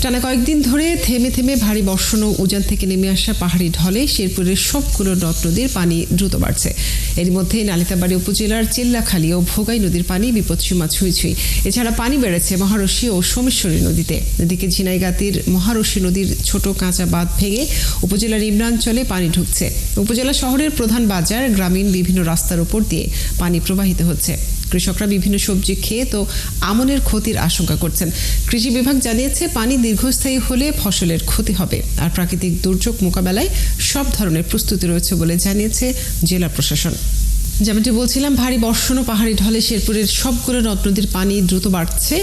টানা কয়েকদিন ধরে থেমে থেমে ভারী বর্ষণ ও উজান থেকে নেমে আসা পাহাড়ি ঢলে শেরপুরের সবগুলো নদ নদীর পানি দ্রুত বাড়ছে। এর মধ্যে নালিতাবাড়ী উপজেলার চেল্লাখালী ও ভোগাই নদীর পানি বিপদসীমা ছুঁই ছুঁই। এছাড়া পানি বেড়েছে মহারশী ও সোমেশ্বরী নদীতে। এদিকে ঝিনাইগাতীর মহারশী নদীর ছোট কাঁচা বাঁধ ভেঙে উপজেলার নিম্নাঞ্চলে পানি ঢুকছে। উপজেলা শহরের প্রধান বাজার, গ্রামীণ বিভিন্ন রাস্তার উপর দিয়ে পানি প্রবাহিত হচ্ছে। কৃষকরা বিভিন্ন সবজি ক্ষেত ও আমনের ক্ষতির আশঙ্কা করছেন। কৃষি বিভাগ জানিয়েছে, পানি দীর্ঘস্থায়ী হলে ফসলের ক্ষতি হবে, আর প্রাকৃতিক দুর্যোগ মোকাবেলায় সব ধরনের প্রস্তুতি রয়েছে বলে জানিয়েছে জেলা প্রশাসন। যেমনটি বলছিলাম, ভারী বর্ষণ ও পাহাড়ি ঢলে শেরপুরের সবগুলো নদ নদীর পানি দ্রুত বাড়ছে।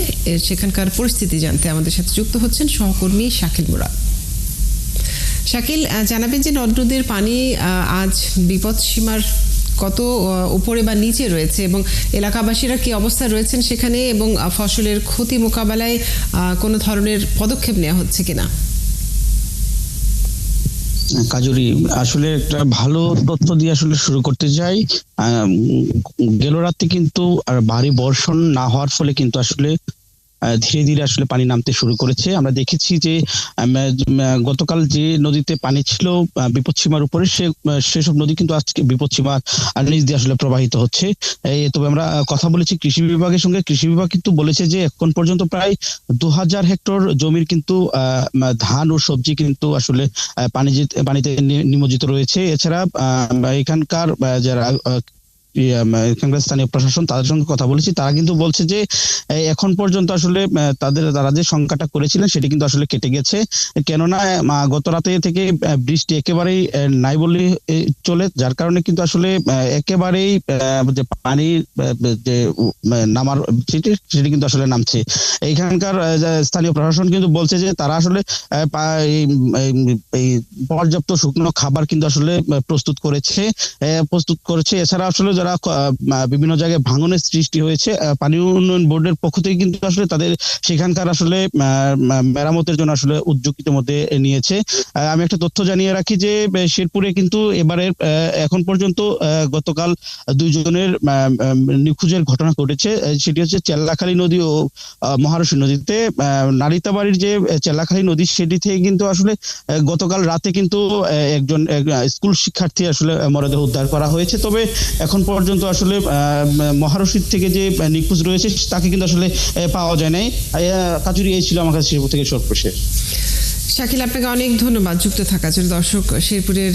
সেখানকার পরিস্থিতি জানতে আমাদের সাথে যুক্ত হচ্ছেন সহকর্মী শাকিল মুরাদ। শাকিল, জানাবেন যে নদ নদীর পানি আজ বিপদ সীমার কত উপরে বা নিচে রয়েছে এবং এলাকাবাসীরা কি অবস্থা রয়েছেন সেখানে, এবং ফসলের ক্ষতি মোকাবেলায় কোনো ধরনের পদক্ষেপ নেওয়া হচ্ছে কিনা? কাজুরি, আসলে একটা ভালো তথ্য দিয়ে আসলে শুরু করতে চাই। গেল রাতে কিন্তু আর ভারী বর্ষণ না হওয়ার ফলে কিন্তু আসলে ধীরে ধীরে আসলে পানি নামতে শুরু করেছে। আমরা দেখেছি যে গতকাল যে নদীতে পানি ছিল বিপদসীমার উপরে, সেসব নদী কিন্তু আজকে বিপদসীমার নিচ দিয়ে আসলে প্রবাহিত হচ্ছে। তবে আমরা কথা বলেছি কৃষি বিভাগের সঙ্গে। কৃষি বিভাগ কিন্তু বলেছে যে এখন পর্যন্ত প্রায় 2000 হেক্টর জমির কিন্তু ধান ও সবজি কিন্তু আসলে পানিতে নিমজ্জিত রয়েছে। এছাড়া এখানকার যারা এখানকার স্থানীয় প্রশাসন, তাদের সঙ্গে কথা বলেছি, তারা কিন্তু বলছে যে এখন পর্যন্ত আসলে তারা যে সংখ্যাটা করেছিলেন সেটি কিন্তু আসলে কেটে গেছে। কেননা গত রাতে থেকে বৃষ্টি একেবারেই নাই বললেই চলে, যার কারণে কিন্তু আসলে একেবারেই যে পানি যে নামার সেটি কিন্তু আসলে নামছে। এইখানকার স্থানীয় প্রশাসন কিন্তু বলছে যে তারা আসলে এই পর্যাপ্ত শুকনো খাবার কিন্তু আসলে প্রস্তুত করেছে। এছাড়া আসলে যারা বিভিন্ন জায়গায় ভাঙনের সৃষ্টি হয়েছে, পানি উন্নয়ন বোর্ডের পক্ষ থেকে কিন্তু আসলে তাদের সেখানকার আসলে মেরামতের জন্য আসলে উদ্যোগ মধ্যে নিয়েছে। আমি একটা তথ্য জানিয়ে রাখি যে শেরপুরে কিন্তু এবারে এখন পর্যন্ত গতকাল 2 জনের নিখোঁজের ঘটনা ঘটেছে। সেটি হচ্ছে চেল্লাখালী নদী ও মহারশী নদীতে। নালিতাবাড়ির যে চেল্লাখালী নদী, সেটি থেকে কিন্তু আসলে গতকাল রাতে কিন্তু একজন স্কুল শিক্ষার্থী আসলে মরদেহ উদ্ধার করা হয়েছে। তবে এখন পর্যন্ত আসলে মহারশীর থেকে যে নিখোঁজ রয়েছে তাকে কিন্তু আসলে পাওয়া যায় নাই। কাজুরি, এই ছিল আমার কাছে শেরপুর থেকে সর্বশেষ। শাকিল, আপনাকে অনেক ধন্যবাদ যুক্ত থাকার জন্য। দর্শক, শেরপুরের